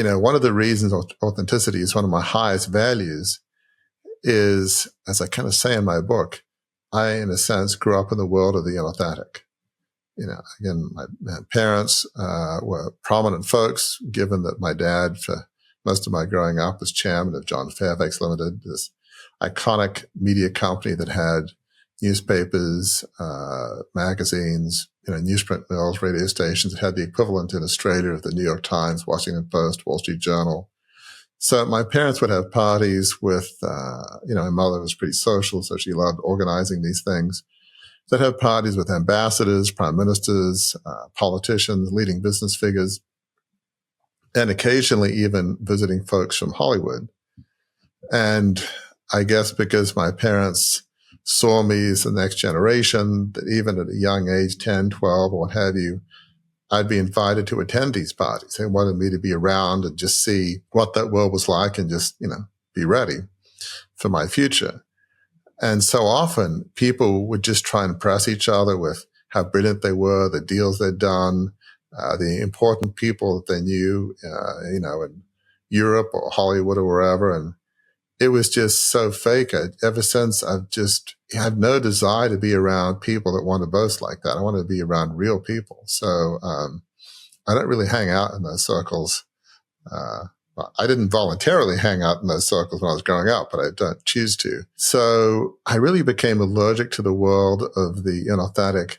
one of the reasons authenticity is one of my highest values is, as I kind of say in my book, I, in a sense, grew up in the world of the inauthentic. Again, my parents were prominent folks, given that my dad, for most of my growing up, was chairman of John Fairfax Limited, this iconic media company that had newspapers, magazines, newsprint mills, radio stations. It had the equivalent in Australia of the New York Times, Washington Post, Wall Street Journal. So my parents would have parties with, my mother was pretty social, so she loved organizing these things. They'd have parties with ambassadors, prime ministers, politicians, leading business figures, and occasionally even visiting folks from Hollywood. And I guess because my parents saw me as the next generation, that even at a young age, 10, 12, or what have you, I'd be invited to attend these parties. They wanted me to be around and just see what that world was like and just, be ready for my future. And so often people would just try and impress each other with how brilliant they were, the deals they'd done, the important people that they knew, in Europe or Hollywood or wherever. And it was just so fake. Ever since, I've just had no desire to be around people that want to boast like that. I want to be around real people. So I don't really hang out in those circles. I didn't voluntarily hang out in those circles when I was growing up, but I don't choose to. So I really became allergic to the world of the inauthentic